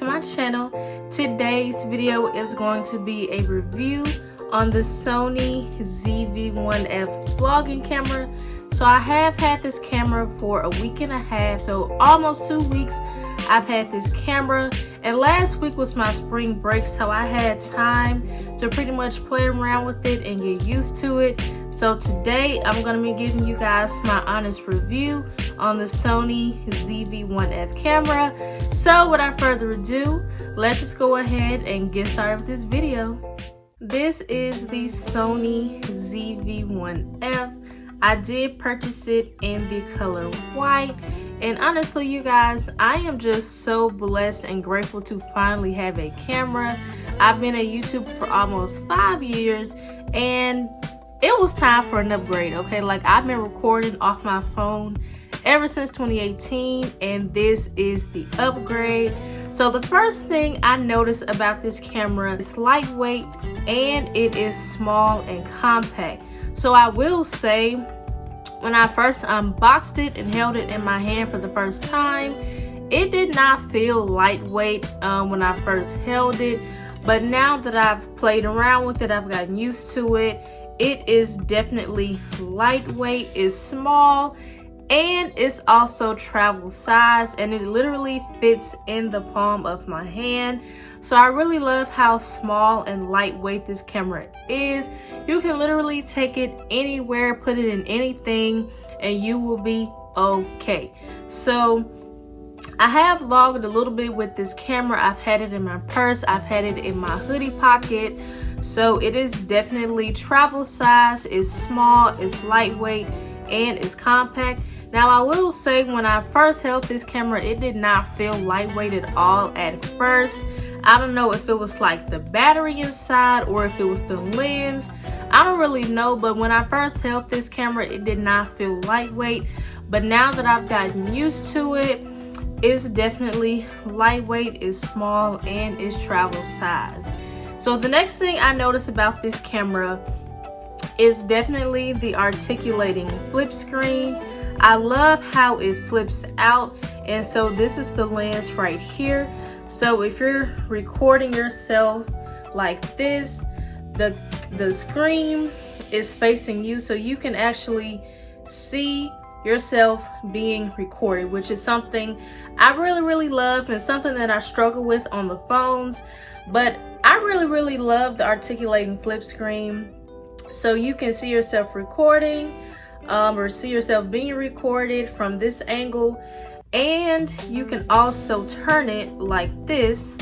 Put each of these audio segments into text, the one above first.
to my channel. Today's video is going to be a review on the Sony ZV-1F vlogging camera. So I have had this camera for a week and a half, so almost 2 weeks I've had this camera, and last week was my spring break, so I had time to pretty much play around with it and get used to it. So today I'm going to be giving you guys my honest review on the Sony ZV-1F camera. So without further ado, let's just go ahead and get started with this video. This is the Sony ZV-1F. I did purchase it in the color white, and honestly you guys, I am just so blessed and grateful to finally have a camera. I've been a YouTuber for almost 5 years, and it was time for an upgrade. Okay, like I've been recording off my phone ever since 2018, and this is the upgrade. So the first thing I noticed about this camera is lightweight, and it is small and compact. So I will say, when I first unboxed it and held it in my hand for the first time, it did not feel lightweight when I first held it. But now that I've played around with it, I've gotten used to it. It is definitely lightweight, it's small, and it's also travel size, and it literally fits in the palm of my hand. So I really love how small and lightweight this camera is. You can literally take it anywhere, put it in anything, and you will be okay. So I have vlogged a little bit with this camera. I've had it in my purse, I've had it in my hoodie pocket. So it is definitely travel size, it's small, it's lightweight, and it's compact. Now I will say, when I first held this camera, it did not feel lightweight at all at first. I don't know if it was like the battery inside or if it was the lens. I don't really know, but when I first held this camera, it did not feel lightweight. But now that I've gotten used to it, it's definitely lightweight, it's small, and it's travel size. So the next thing I noticed about this camera is definitely the articulating flip screen. I love how it flips out, and so this is the lens right here. So if you're recording yourself like this, the screen is facing you, so you can actually see yourself being recorded, which is something I really love, and something that I struggle with on the phones. But I really love the articulating flip screen, so you can see yourself recording or see yourself being recorded from this angle, and you can also turn it like this,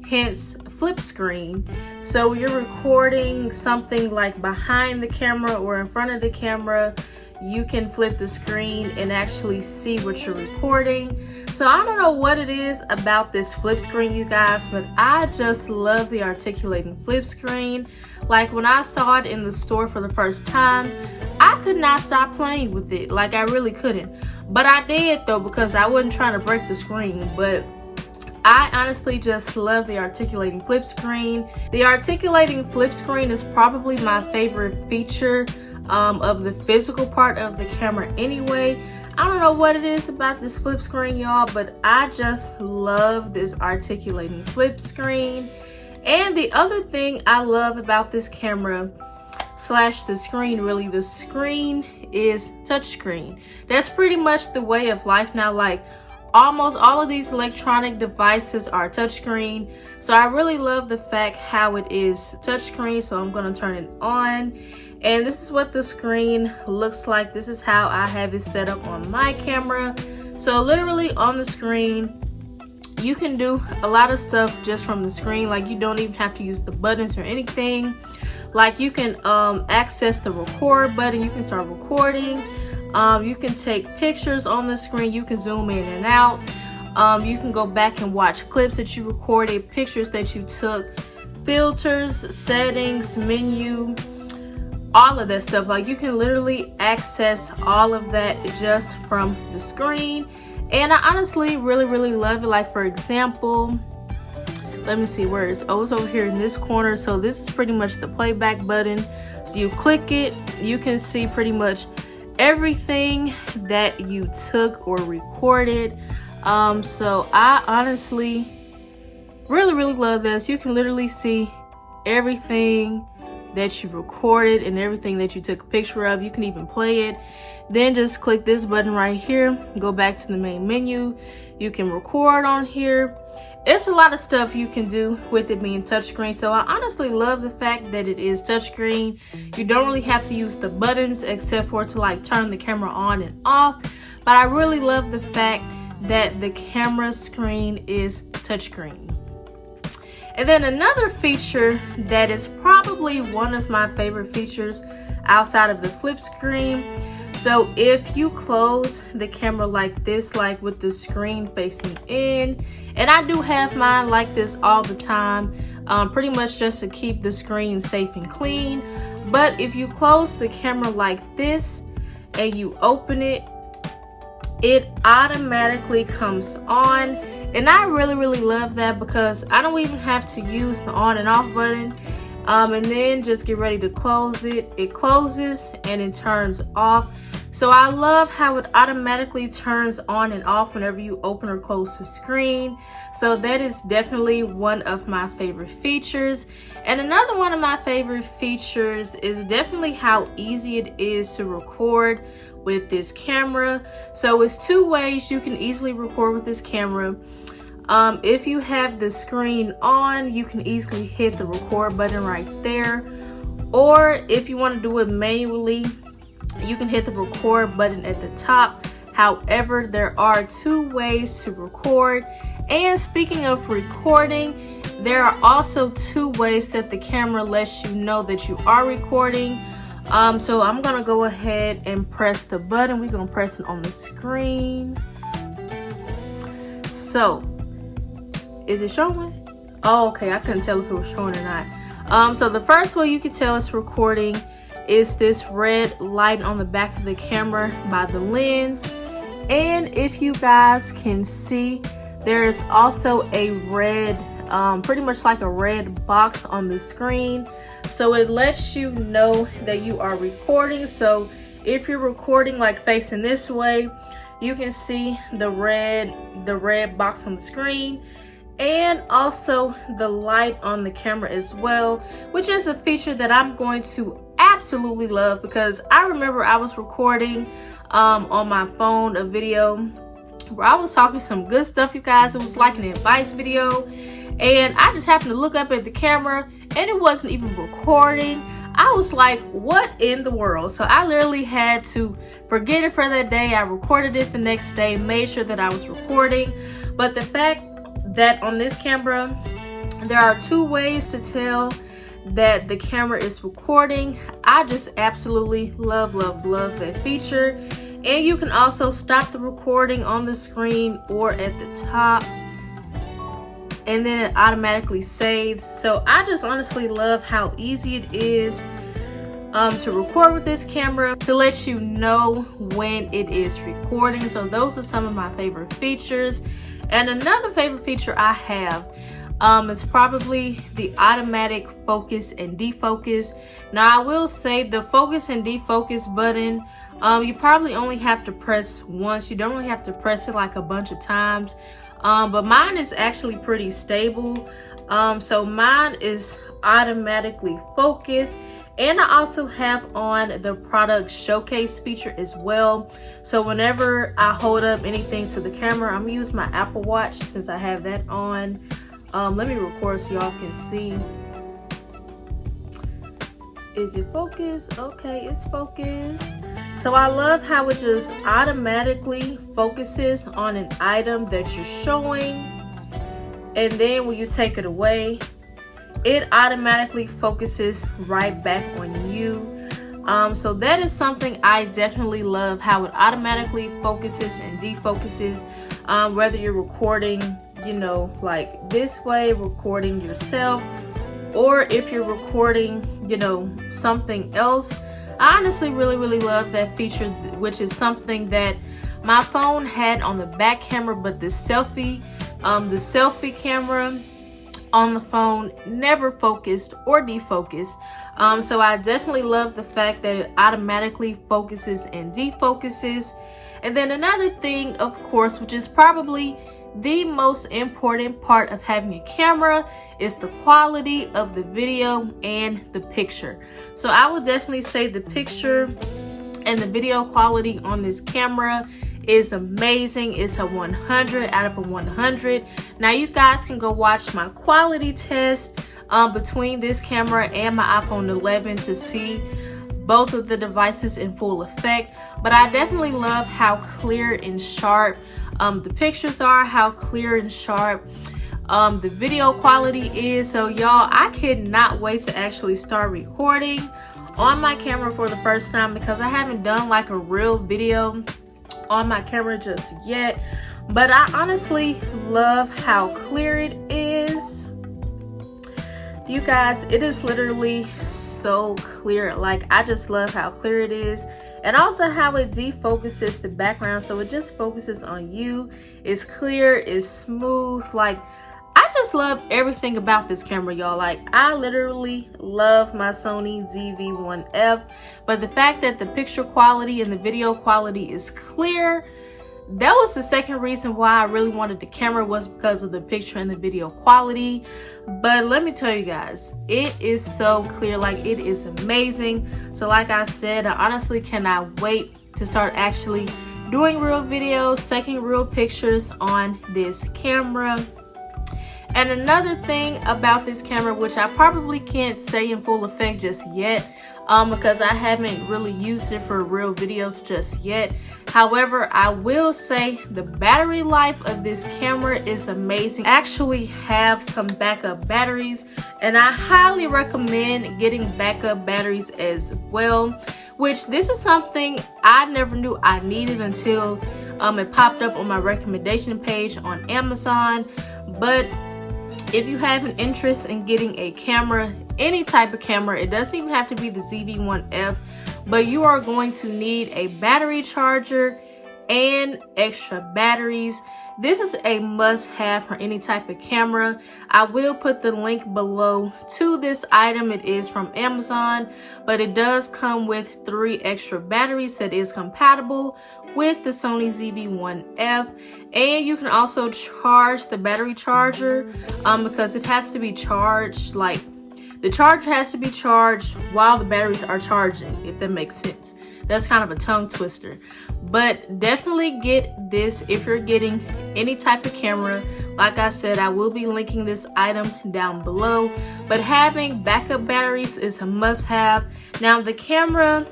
hence flip screen. So when you're recording something like behind the camera or in front of the camera, you can flip the screen and actually see what you're recording. So I don't know what it is about this flip screen, you guys, but I just love the articulating flip screen. Like when I saw it in the store for the first time, I could not stop playing with it. Like I really couldn't. But I did though, because I wasn't trying to break the screen. But I honestly just love the articulating flip screen. The articulating flip screen is probably my favorite feature of the physical part of the camera anyway. I don't know what it is about this flip screen, y'all, but I just love this articulating flip screen. And the other thing I love about this camera slash the screen, really, the screen is touchscreen. That's pretty much the way of life now. Like almost all of these electronic devices are touchscreen, so I really love the fact how it is touchscreen. So I'm going to turn it on, and this is what the screen looks like. This is how I have it set up on my camera. So literally on the screen, you can do a lot of stuff just from the screen. Like you don't even have to use the buttons or anything. Like you can access the record button, you can start recording. You can take pictures on the screen, you can zoom in and out. You can go back and watch clips that you recorded, pictures that you took, filters, settings, menu, all of that stuff. Like you can literally access all of that just from the screen. And I honestly really love it. Like for example, let me see, where is, oh, it's over here in this corner. So this is pretty much the playback button. So you click it, you can see pretty much everything that you took or recorded. So I honestly Really love this. You can literally see everything that you recorded and everything that you took a picture of. You can even play it. Then just click this button right here, go back to the main menu. You can record on here. It's a lot of stuff you can do with it being touchscreen. So I honestly love the fact that it is touchscreen. You don't really have to use the buttons except for to like turn the camera on and off. But I really love the fact that the camera screen is touchscreen. And then another feature that is probably one of my favorite features outside of the flip screen. So if you close the camera like this, like with the screen facing in, and I do have mine like this all the time, pretty much just to keep the screen safe and clean. But if you close the camera like this and you open it, it automatically comes on. And I really love that because I don't even have to use the on and off button. And then just get ready to close it. It closes and it turns off. So I love how it automatically turns on and off whenever you open or close the screen. So that is definitely one of my favorite features. And another one of my favorite features is definitely how easy it is to record with this camera. So it's two ways you can easily record with this camera. If you have the screen on, you can easily hit the record button right there. Or if you want to do it manually, you can hit the record button at the top. However, there are two ways to record. And speaking of recording, there are also two ways that the camera lets you know that you are recording. So I'm gonna go ahead and press the button. We're gonna press it on the screen. So, is it showing? Oh, okay, I couldn't tell if it was showing or not. So the first way you can tell it's recording is this red light on the back of the camera by the lens. And if you guys can see, there is also a red, pretty much like a red box on the screen. So it lets you know that you are recording. So if you're recording like facing this way, you can see the red box on the screen, and also the light on the camera as well, which is a feature that I'm going to absolutely love because I remember I was recording on my phone a video where I was talking some good stuff, you guys. It was like an advice video, and I just happened to look up at the camera and it wasn't even recording. I was like, what in the world? So I literally had to forget it for that day. I recorded it the next day, made sure that I was recording. But the fact that on this camera, there are two ways to tell that the camera is recording. I just absolutely love that feature. And you can also stop the recording on the screen or at the top, and then it automatically saves. So I just honestly love how easy it is to record with this camera, to let you know when it is recording. So those are some of my favorite features. And another favorite feature I have is probably the automatic focus and defocus. Now I will say the focus and defocus button, you probably only have to press once. You don't really have to press it like a bunch of times. But mine is actually pretty stable. So mine is automatically focused. And I also have on the product showcase feature as well. So whenever I hold up anything to the camera, I'm gonna use my Apple Watch since I have that on. Let me record so y'all can see. Is it focused? Okay, it's focused. So I love how it just automatically focuses on an item that you're showing. And then when you take it away, it automatically focuses right back on you. So that is something I definitely love, how it automatically focuses and defocuses, whether you're recording, you know, like this way, recording yourself, or if you're recording, you know, something else. I honestly really love that feature, which is something that my phone had on the back camera, but the selfie camera on the phone never focused or defocused. So I definitely love the fact that it automatically focuses and defocuses. And then another thing, of course, which is probably the most important part of having a camera is the quality of the video and the picture. So I would definitely say the picture and the video quality on this camera is amazing. It's a 100 out of a 100. Now you guys can go watch my quality test between this camera and my iPhone 11 to see both of the devices in full effect. But I definitely love how clear and sharp the pictures are, how clear and sharp the video quality is. So y'all, I cannot wait to actually start recording on my camera for the first time, because I haven't done like a real video on my camera just yet. But I honestly love how clear it is. You guys, it is literally so clear. Like, I just love how clear it is, and also how it defocuses the background, so it just focuses on you. It's clear, it's smooth. Like, I just love everything about this camera, y'all. Like, I literally love my Sony ZV-1F, but the fact that the picture quality and the video quality is clear, that was the second reason why I really wanted the camera, was because of the picture and the video quality. But let me tell you guys, it is so clear. Like, it is amazing. So like I said, I honestly cannot wait to start actually doing real videos, taking real pictures on this camera. And another thing about this camera, which I probably can't say in full effect just yet, because I haven't really used it for real videos just yet. However, I will say the battery life of this camera is amazing. I actually have some backup batteries, and I highly recommend getting backup batteries as well, which this is something I never knew I needed until it popped up on my recommendation page on Amazon. But if you have an interest in getting a camera, any type of camera, it doesn't even have to be the ZV-1F, but you are going to need a battery charger and extra batteries. This is a must-have for any type of camera. I will put the link below to this item. It is from Amazon, but it does come with 3 extra batteries that is compatible with the Sony ZV-1F. And you can also charge the battery charger because it has to be charged, like the charger has to be charged while the batteries are charging, if that makes sense. That's kind of a tongue twister, but definitely get this if you're getting any type of camera. Like I said, I will be linking this item down below, but having backup batteries is a must-have. Now, the camera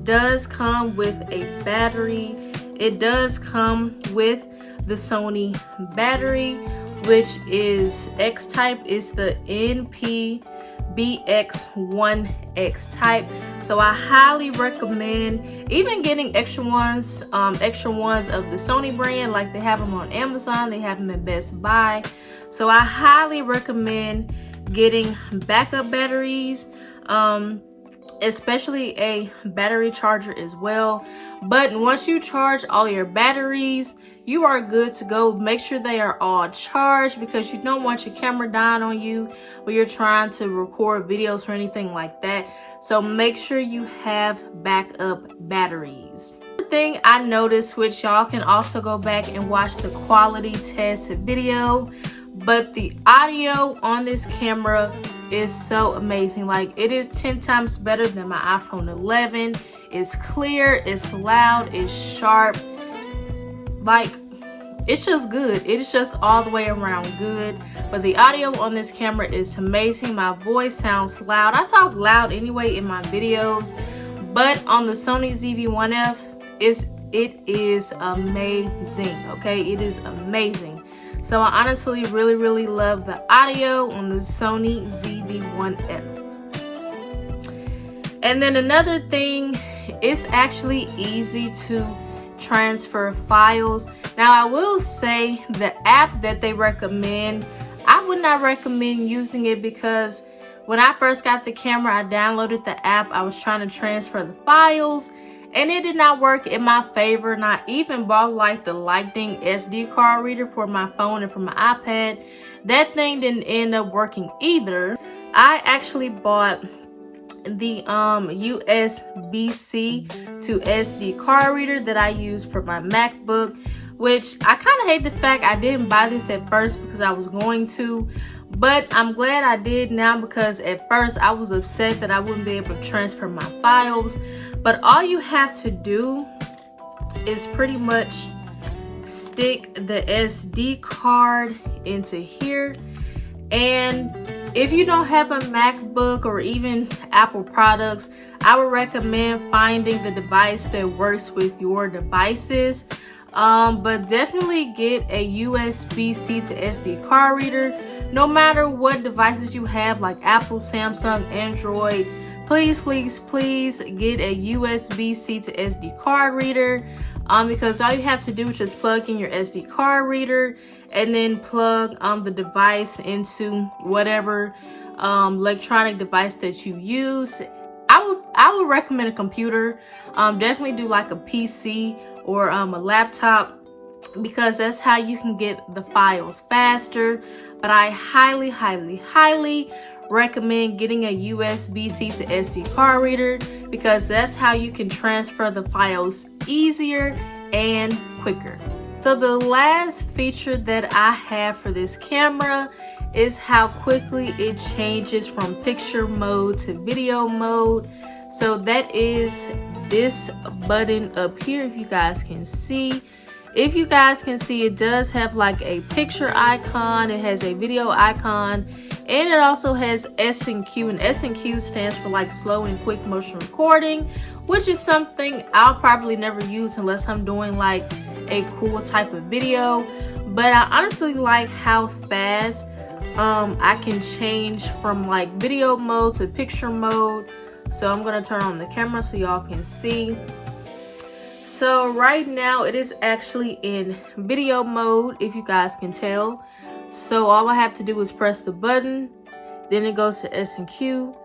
does come with a battery. It does come with the Sony battery, which is X type. It's the NP-BX1X type. So I highly recommend even getting extra ones of the Sony brand. Like, they have them on Amazon, they have them at Best Buy. So I highly recommend getting backup batteries, especially a battery charger as well. But once you charge all your batteries, you are good to go. Make sure they are all charged, because you don't want your camera dying on you when you're trying to record videos or anything like that. So make sure you have backup batteries. The thing I noticed, which y'all can also go back and watch the quality test video, but the audio on this camera is so amazing. Like, it is 10 times better than my iPhone 11. It's clear, it's loud, it's sharp. Like, it's just good. It's just all the way around good. But the audio on this camera is amazing. My voice sounds loud. I talk loud anyway in my videos, but on the Sony ZV-1F, it is amazing. Okay, it is amazing. So I honestly really love the audio on the Sony ZV-1F. And then another thing, it's actually easy to transfer files. Now, I will say the app that they recommend, I would not recommend using it, because when I first got the camera, I downloaded the app. I was trying to transfer the files, and it did not work in my favor. And I even bought like the Lightning SD card reader for my phone and for my iPad. That thing didn't end up working either. I actually bought the USB-C to SD card reader that I use for my MacBook, which I kind of hate the fact I didn't buy this at first because I was going to, but I'm glad I did now, because at first I was upset that I wouldn't be able to transfer my files. But all you have to do is pretty much stick the SD card into here. And if you don't have a MacBook or even Apple products, I would recommend finding the device that works with your devices. But definitely get a USB-C to SD card reader. No matter what devices you have, like Apple, Samsung, Android, please get a USB-C to SD card reader. Because all you have to do is just plug in your SD card reader and then plug the device into whatever electronic device that you use. I would recommend a computer. Definitely do like a PC or a laptop, because that's how you can get the files faster. But I highly recommend getting a USB-C to SD card reader, because that's how you can transfer the files easier and quicker. So the last feature that I have for this camera is how quickly it changes from picture mode to video mode. So that is this button up here. If you guys can see, it does have like a picture icon, it has a video icon, and it also has S&Q, and S&Q stands for like slow and quick motion recording, which is something I'll probably never use unless I'm doing like a cool type of video. But I honestly like how fast I can change from like video mode to picture mode. So I'm gonna turn on the camera so y'all can see. So right now it is actually in video mode, if you guys can tell. So all I have to do is press the button, then it goes to S&Q,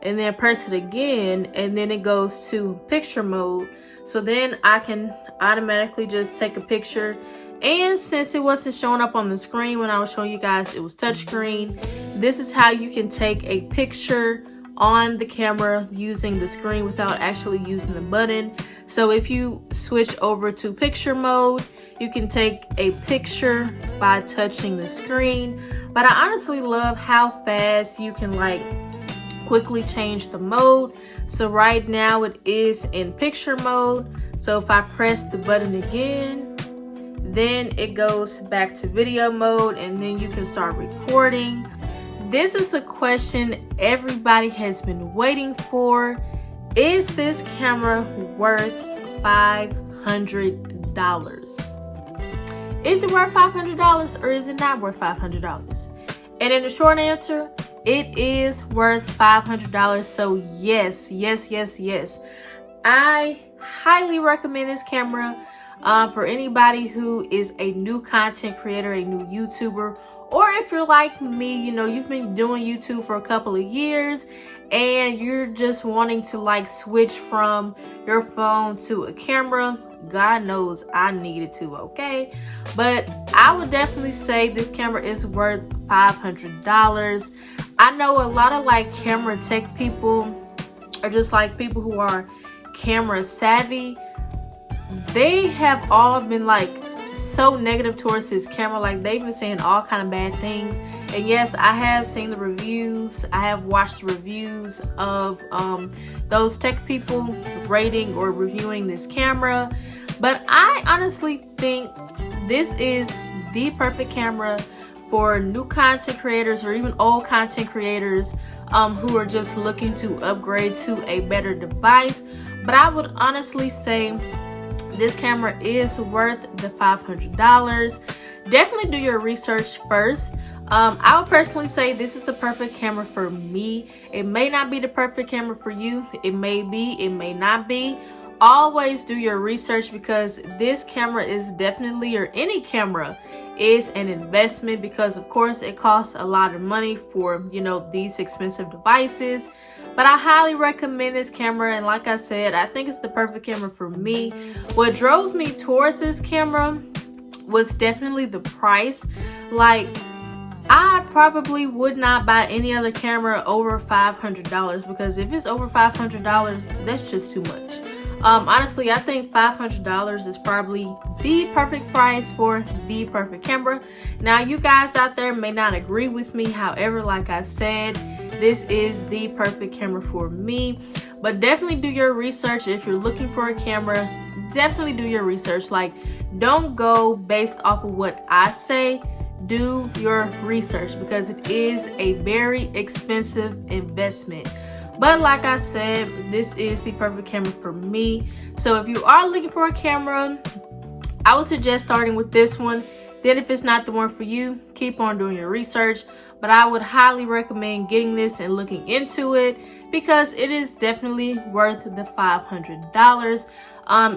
and then press it again, and then it goes to picture mode. So then I can automatically just take a picture. And since it wasn't showing up on the screen when I was showing you guys, it was touchscreen. This is how you can take a picture on the camera using the screen without actually using the button. So if you switch over to picture mode, you can take a picture by touching the screen. But I honestly love how fast you can like quickly change the mode. So right now it is in picture mode. So if I press the button again, then it goes back to video mode, and then you can start recording. This is the question everybody has been waiting for. Is this camera worth $500? Is it worth $500 or is it not worth $500? And in the short answer, it is worth $500. So yes. I highly recommend this camera for anybody who is a new content creator, a new YouTuber, or if you're like me, you know, you've been doing YouTube for a couple of years and you're just wanting to like switch from your phone to a camera. God knows I needed to, okay? But I would definitely say this camera is worth $500. I know a lot of like camera tech people, or just like people who are camera savvy, they have all been like so negative towards this camera. Like they've been saying all kind of bad things. And yes, I have seen the reviews, I have watched the reviews of those tech people rating or reviewing this camera, but I honestly think this is the perfect camera for new content creators or even old content creators who are just looking to upgrade to a better device. But I would honestly say this camera is worth the $500. Definitely do your research first. I would personally say this is the perfect camera for me. It may not be the perfect camera for you. It may be, it may not be. Always do your research, because this camera is definitely, or any camera is an investment, because of course it costs a lot of money for, you know, these expensive devices. But I highly recommend this camera, and like I said, I think it's the perfect camera for me. What drove me towards this camera was definitely the price. Like, I probably would not buy any other camera over $500, because if it's over $500, that's just too much. Honestly, I think $500 is probably the perfect price for the perfect camera. Now, you guys out there may not agree with me. However, like I said, this is the perfect camera for me. But definitely do your research. If you're looking for a camera, definitely do your research. Like, don't go based off of what I say. Do your research, because it is a very expensive investment. But like I said, this is the perfect camera for me. So if you are looking for a camera, I would suggest starting with this one. Then if it's not the one for you, keep on doing your research. But I would highly recommend getting this and looking into it, because it is definitely worth the $500.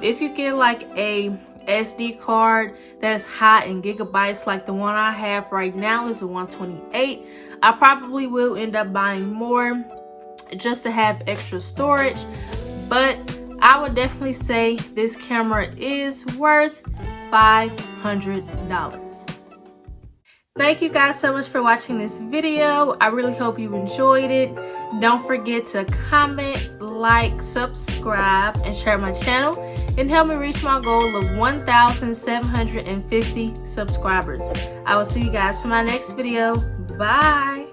If you get like a SD card that's high in gigabytes, like the one I have right now is a 128, I probably will end up buying more just to have extra storage. But I would definitely say this camera is worth $500. Thank you guys so much for watching this video. I really hope you enjoyed it. Don't forget to comment, like, subscribe, and share my channel, and help me reach my goal of 1,750 subscribers. I will see you guys in my next video. Bye.